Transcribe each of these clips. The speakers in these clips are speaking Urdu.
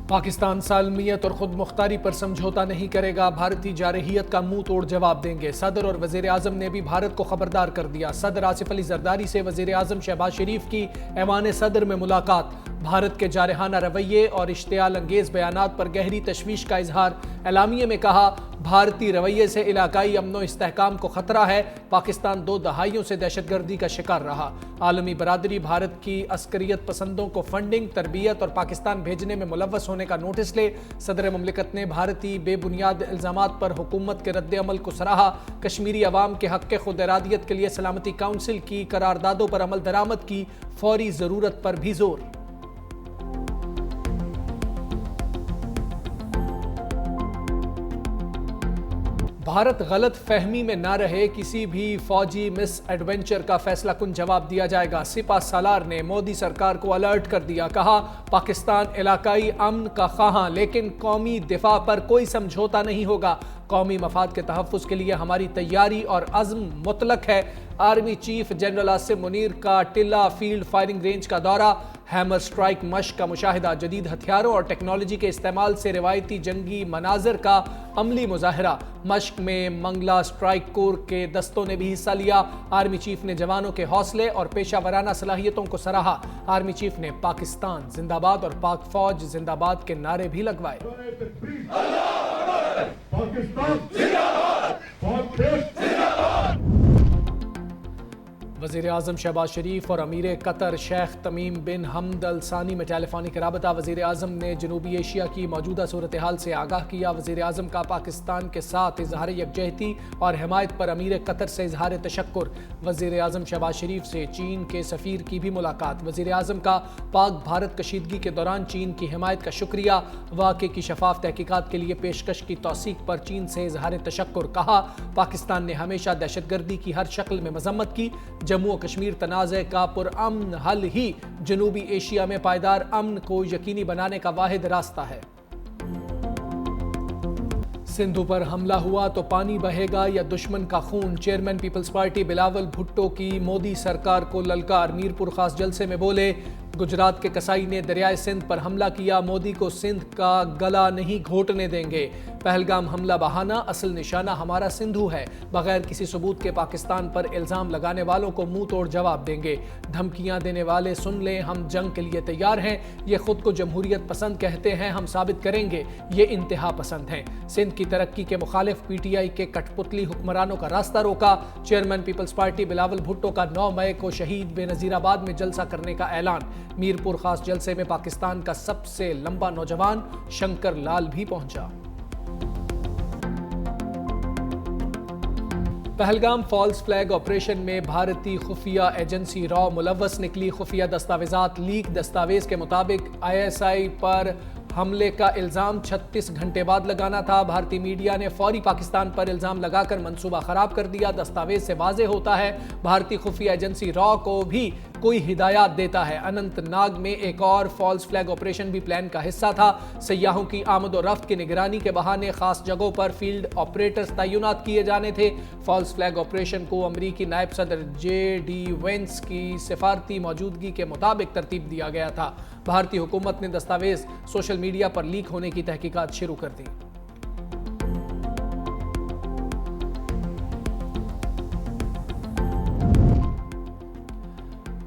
پاکستان سالمیت اور خود مختاری پر سمجھوتا نہیں کرے گا، بھارتی جارحیت کا منہ توڑ جواب دیں گے۔ صدر اور وزیر اعظم نے بھی بھارت کو خبردار کر دیا۔ صدر آصف علی زرداری سے وزیر اعظم شہباز شریف کی ایوان صدر میں ملاقات۔ بھارت کے جارحانہ رویے اور اشتعال انگیز بیانات پر گہری تشویش کا اظہار۔ اعلامیے میں کہا، بھارتی رویے سے علاقائی امن و استحکام کو خطرہ ہے۔ پاکستان 2 دہائیوں سے دہشت گردی کا شکار رہا۔ عالمی برادری بھارت کی عسکریت پسندوں کو فنڈنگ، تربیت اور پاکستان بھیجنے میں ملوث ہونے کا نوٹس لے۔ صدر مملکت نے بھارتی بے بنیاد الزامات پر حکومت کے رد عمل کو سراہا۔ کشمیری عوام کے حق خود ارادیت کے لیے سلامتی کونسل کی قراردادوں پر عمل درآمد کی فوری ضرورت پر بھی زور۔ بھارت غلط فہمی میں نہ رہے، کسی بھی فوجی مس ایڈونچر کا فیصلہ کن جواب دیا جائے گا۔ سپہ سالار نے مودی سرکار کو الرٹ کر دیا، کہا پاکستان علاقائی امن کا خواہاں لیکن قومی دفاع پر کوئی سمجھوتا نہیں ہوگا۔ قومی مفاد کے تحفظ کے لیے ہماری تیاری اور عزم مطلق ہے۔ Army chief general Asim Munir کا ٹلہ فیلڈ فائرنگ رینج کا دورہ۔ ہیمر سٹرائک مشق کا مشاہدہ۔ جدید ہتھیاروں اور ٹیکنالوجی کے استعمال سے روایتی جنگی مناظر کا عملی مظاہرہ۔ مشق میں منگلا سٹرائک کور کے دستوں نے بھی حصہ لیا۔ آرمی چیف نے جوانوں کے حوصلے اور پیشہ ورانہ صلاحیتوں کو سراہا۔ آرمی چیف نے پاکستان زندہ باد اور پاک فوج زندہ باد کے نعرے بھی لگوائے۔ وزیر اعظم شہباز شریف اور امیر قطر شیخ تمیم بن حمد ال ثانی میں ٹیلی فونک رابطہ۔ وزیر اعظم نے جنوبی ایشیا کی موجودہ صورتحال سے آگاہ کیا۔ وزیر اعظم کا پاکستان کے ساتھ اظہار یکجہتی اور حمایت پر امیر قطر سے اظہار تشکر۔ وزیر اعظم شہباز شریف سے چین کے سفیر کی بھی ملاقات۔ وزیر اعظم کا پاک بھارت کشیدگی کے دوران چین کی حمایت کا شکریہ۔ واقعے کی شفاف تحقیقات کے لیے پیشکش کی توثیق پر چین سے اظہار تشکر۔ کہا پاکستان نے ہمیشہ دہشت گردی کی ہر شکل میں مذمت کی۔ جموں و کشمیر تنازع کا پرامن حل ہی جنوبی ایشیا میں پائیدار امن کو یقینی بنانے کا واحد راستہ ہے۔ سندھو پر حملہ ہوا تو پانی بہے گا یا دشمن کا خون، چیئرمین پیپلز پارٹی بلاول بھٹو کی مودی سرکار کو للکار۔ میرپور خاص جلسے میں بولے، گجرات کے کسائی نے دریائے سندھ پر حملہ کیا، مودی کو سندھ کا گلا نہیں گھونٹنے دیں گے۔ پہلگام حملہ بہانہ، اصل نشانہ ہمارا سندھو ہے۔ بغیر کسی ثبوت کے پاکستان پر الزام لگانے والوں کو منہ توڑ جواب دیں گے۔ دھمکیاں دینے والے سن لیں، ہم جنگ کے لیے تیار ہیں۔ یہ خود کو جمہوریت پسند کہتے ہیں، ہم ثابت کریں گے یہ انتہا پسند ہیں۔ سندھ کی ترقی کے مخالف پی ٹی آئی کے کٹ پتلی حکمرانوں کا راستہ روکا۔ چیئرمین پیپلز پارٹی بلاول بھٹو کا 9 مئی کو شہید بے نظیر آباد میں جلسہ کرنے کا اعلان۔ میرپور خاص جلسے میں پاکستان کا سب سے لمبا نوجوان شنکر لال بھی پہنچا۔ پہلگام فالز فلیگ آپریشن میں بھارتی خفیہ ایجنسی را ملوث نکلی۔ خفیہ دستاویزات لیک۔ دستاویز کے مطابق آئی ایس آئی پر حملے کا الزام 36 گھنٹے بعد لگانا تھا۔ بھارتی میڈیا نے فوری پاکستان پر الزام لگا کر منصوبہ خراب کر دیا۔ دستاویز سے واضح ہوتا ہے بھارتی خفیہ ایجنسی را کو بھی کوئی ہدایات دیتا ہے۔ اننت ناگ میں ایک اور فالز فلیگ آپریشن بھی پلان کا حصہ تھا۔ سیاحوں کی آمد و رفت کی نگرانی کے بہانے خاص جگہوں پر فیلڈ آپریٹرز تعینات کیے جانے تھے۔ فالز فلیگ آپریشن کو امریکی نائب صدر جے ڈی وینس کی سفارتی موجودگی کے مطابق ترتیب دیا گیا تھا۔ بھارتی حکومت نے دستاویز سوشل میڈیا پر لیک ہونے کی تحقیقات شروع کر دی۔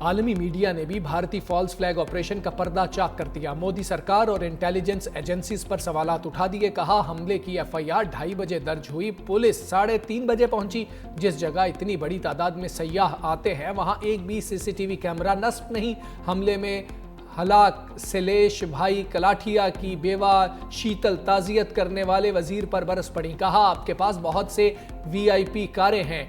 عالمی میڈیا نے بھی بھارتی فالز فلیگ آپریشن کا پردہ چاک کر دیا۔ مودی سرکار اور انٹیلیجنس ایجنسیز پر سوالات اٹھا دیے۔ کہا حملے کی ایف آئی آر 2:30 بجے درج ہوئی، پولیس 3:30 بجے پہنچی۔ جس جگہ اتنی بڑی تعداد میں سیاح آتے ہیں وہاں ایک بھی سی سی ٹی وی کیمرہ نصب نہیں۔ حملے میں ہلاک سلیش بھائی کلاٹھیا کی بیوہ شیتل تعزیت کرنے والے وزیر پر برس پڑی۔ کہا آپ کے پاس بہت سے وی آئی پی کاریں ہیں،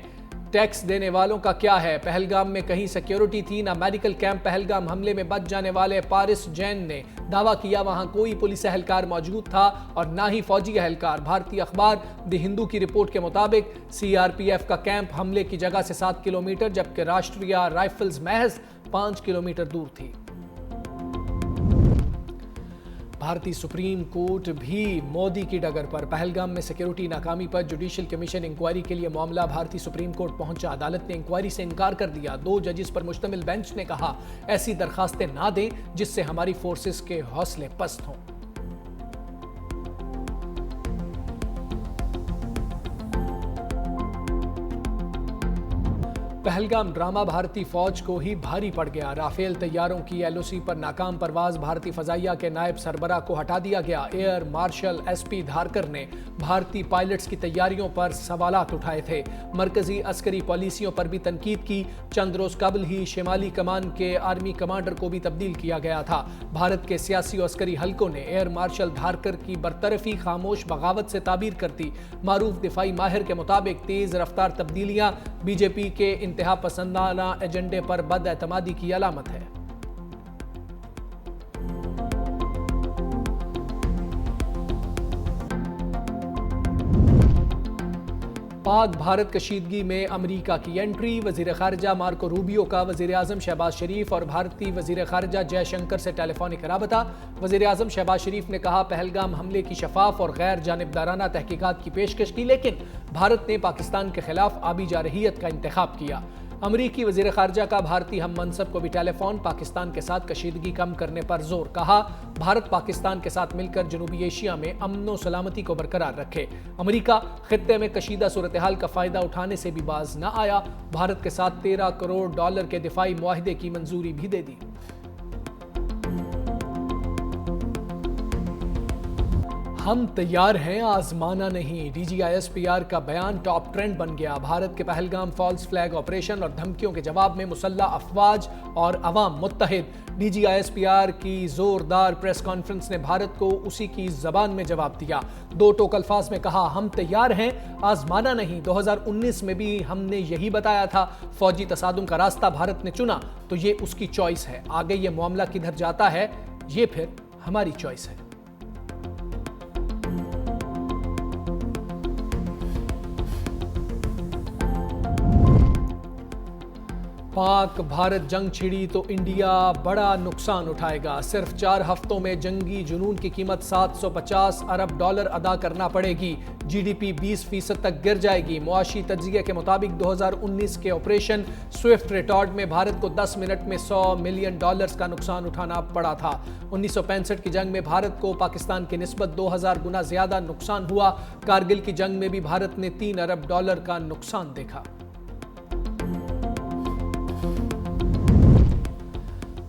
ٹیکس دینے والوں کا کیا ہے؟ پہلگام میں کہیں سیکیورٹی تھی نہ میڈیکل کیمپ۔ پہلگام حملے میں بچ جانے والے پارس جین نے دعویٰ کیا وہاں کوئی پولیس اہلکار موجود تھا اور نہ ہی فوجی اہلکار۔ بھارتی اخبار دی ہندو کی رپورٹ کے مطابق سی آر پی ایف کا کیمپ حملے کی جگہ سے 7 کلومیٹر جبکہ راشٹریہ رائفلز محض 5 کلومیٹر دور تھی۔ بھارتی سپریم کورٹ بھی مودی کی ڈگر پر۔ پہلگام میں سیکیورٹی ناکامی پر جوڈیشل کمیشن انکوائری کے لیے معاملہ بھارتی سپریم کورٹ پہنچا۔ عدالت نے انکوائری سے انکار کر دیا۔ 2 ججز پر مشتمل بینچ نے کہا ایسی درخواستیں نہ دیں جس سے ہماری فورسز کے حوصلے پست ہوں۔ پہلگام ڈرامہ بھارتی فوج کو ہی بھاری پڑ گیا۔ رافیل طیاروں کی LOC پر ناکام پرواز، بھارتی فضائیہ کے نائب سربراہ کو ہٹا دیا گیا۔ ایئر مارشل SP دھارکر نے بھارتی پائلٹس کی تیاریوں پر سوالات اٹھائے تھے۔ مرکزی عسکری پالیسیوں پر بھی تنقید کی۔ چند روز قبل ہی شمالی کمان کے آرمی کمانڈر کو بھی تبدیل کیا گیا تھا۔ بھارت کے سیاسی و عسکری حلقوں نے ایئر مارشل دھارکر کی برطرفی خاموش بغاوت سے تعبیر کرتی۔ معروف دفاعی ماہر کے مطابق تیز رفتار تبدیلیاں BJP کے انتہا پسندانہ ایجنڈے پر بد اعتمادی کی علامت ہے۔ پاک بھارت کشیدگی میں امریکہ کی انٹری، وزیر خارجہ مارکو روبیو کا وزیر اعظم شہباز شریف اور بھارتی وزیر خارجہ جے شنکر سے ٹیلی فونک رابطہ۔ وزیر اعظم شہباز شریف نے کہا پہلگام حملے کی شفاف اور غیر جانبدارانہ تحقیقات کی پیشکش کی، لیکن بھارت نے پاکستان کے خلاف آبی جارحیت کا انتخاب کیا۔ امریکی وزیر خارجہ کا بھارتی ہم منصب کو بھی ٹیلی فون، پاکستان کے ساتھ کشیدگی کم کرنے پر زور، کہا بھارت پاکستان کے ساتھ مل کر جنوبی ایشیا میں امن و سلامتی کو برقرار رکھے۔ امریکہ خطے میں کشیدہ صورتحال کا فائدہ اٹھانے سے بھی باز نہ آیا، بھارت کے ساتھ $13 کروڑ کے دفاعی معاہدے کی منظوری بھی دے دی۔ ہم تیار ہیں، آزمانا نہیں، DGISPR کا بیان ٹاپ ٹرینڈ بن گیا۔ بھارت کے پہلگام فالس فلیگ آپریشن اور دھمکیوں کے جواب میں مسلح افواج اور عوام متحد۔ DGISPR کی زوردار پریس کانفرنس نے بھارت کو اسی کی زبان میں جواب دیا۔ دو ٹوک الفاظ میں کہا ہم تیار ہیں، آزمانا نہیں۔ 2019 میں بھی ہم نے یہی بتایا تھا۔ فوجی تصادم کا راستہ بھارت نے چنا تو یہ اس کی چوائس ہے، آگے یہ معاملہ کدھر جاتا ہے یہ پھر ہماری چوائس ہے۔ پاک بھارت جنگ چھڑی تو انڈیا بڑا نقصان اٹھائے گا۔ صرف 4 ہفتوں میں جنگی جنون کی قیمت $750 ارب ادا کرنا پڑے گی۔ GDP 20% تک گر جائے گی۔ معاشی تجزیے کے مطابق 2019 کے آپریشن سوئفٹ ریٹارڈ میں بھارت کو 10 منٹ میں $100 ملین کا نقصان اٹھانا پڑا تھا۔ 1965 کی جنگ میں بھارت کو پاکستان کی نسبت 2000 گنا زیادہ نقصان ہوا۔ کارگل کی جنگ میں بھی بھارت نے $3 ارب کا نقصان دیکھا۔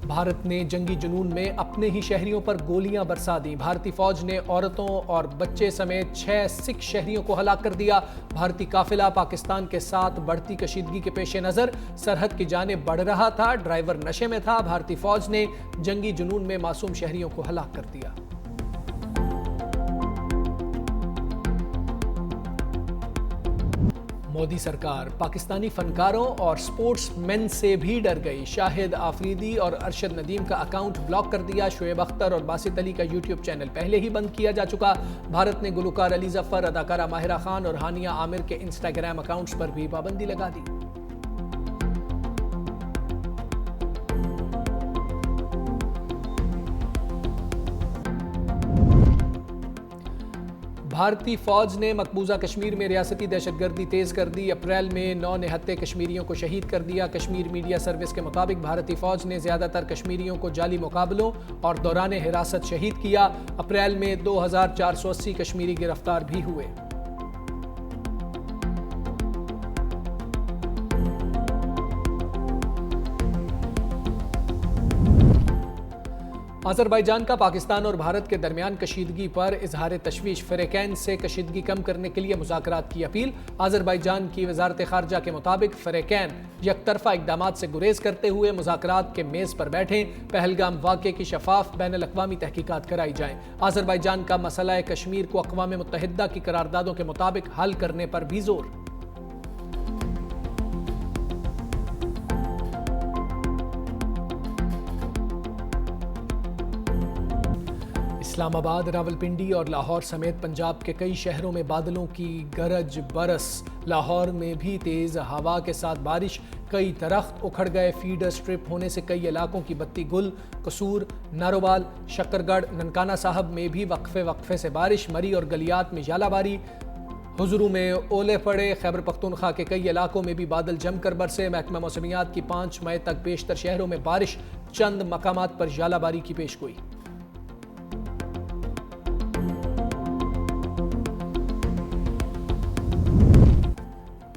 بھارت نے جنگی جنون میں اپنے ہی شہریوں پر گولیاں برسا دیں۔ بھارتی فوج نے عورتوں اور بچے سمیت 6 سکھ شہریوں کو ہلاک کر دیا۔ بھارتی قافلہ پاکستان کے ساتھ بڑھتی کشیدگی کے پیش نظر سرحد کی جانب بڑھ رہا تھا۔ ڈرائیور نشے میں تھا۔ بھارتی فوج نے جنگی جنون میں معصوم شہریوں کو ہلاک کر دیا۔ مودی سرکار پاکستانی فنکاروں اور سپورٹس مین سے بھی ڈر گئی۔ شاہد آفریدی اور ارشد ندیم کا اکاؤنٹ بلاک کر دیا۔ شعیب اختر اور باسط علی کا YouTube چینل پہلے ہی بند کیا جا چکا۔ بھارت نے گلوکار علی ظفر، اداکارہ ماہرہ خان اور ہانیہ عامر کے انسٹاگرام اکاؤنٹس پر بھی پابندی لگا دی۔ بھارتی فوج نے مقبوضہ کشمیر میں ریاستی دہشت گردی تیز کر دی۔ اپریل میں 9 نہتے کشمیریوں کو شہید کر دیا۔ کشمیر میڈیا سروس کے مطابق بھارتی فوج نے زیادہ تر کشمیریوں کو جعلی مقابلوں اور دوران حراست شہید کیا۔ اپریل میں 2480 کشمیری گرفتار بھی ہوئے۔ آذربائیجان کا پاکستان اور بھارت کے درمیان کشیدگی پر اظہار تشویش۔ فریقین سے کشیدگی کم کرنے کے لیے مذاکرات کی اپیل۔ آذربائیجان کی وزارت خارجہ کے مطابق فریقین یک طرفہ اقدامات سے گریز کرتے ہوئے مذاکرات کے میز پر بیٹھیں۔ پہلگام واقعے کی شفاف بین الاقوامی تحقیقات کرائی جائیں۔ آذربائیجان کا مسئلہ کشمیر کو اقوام متحدہ کی قراردادوں کے مطابق حل کرنے پر بھی زور۔ اسلام آباد، راولپنڈی اور لاہور سمیت پنجاب کے کئی شہروں میں بادلوں کی گرج برس۔ لاہور میں بھی تیز ہوا کے ساتھ بارش، کئی درخت اکھڑ گئے۔ فیڈر سٹرپ ہونے سے کئی علاقوں کی بتی گل۔ قصور، ناروال، شکرگڑھ، ننکانہ صاحب میں بھی وقفے سے بارش۔ مری اور گلیات میں ژالہ باری۔ حضرو میں اولے پڑے۔ خیبر پختونخوا کے کئی علاقوں میں بھی بادل جم کر برسے۔ محکمہ موسمیات کی 5 مئی تک بیشتر شہروں میں بارش، چند مقامات پر ژالہ باری کی پیشگوئی۔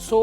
100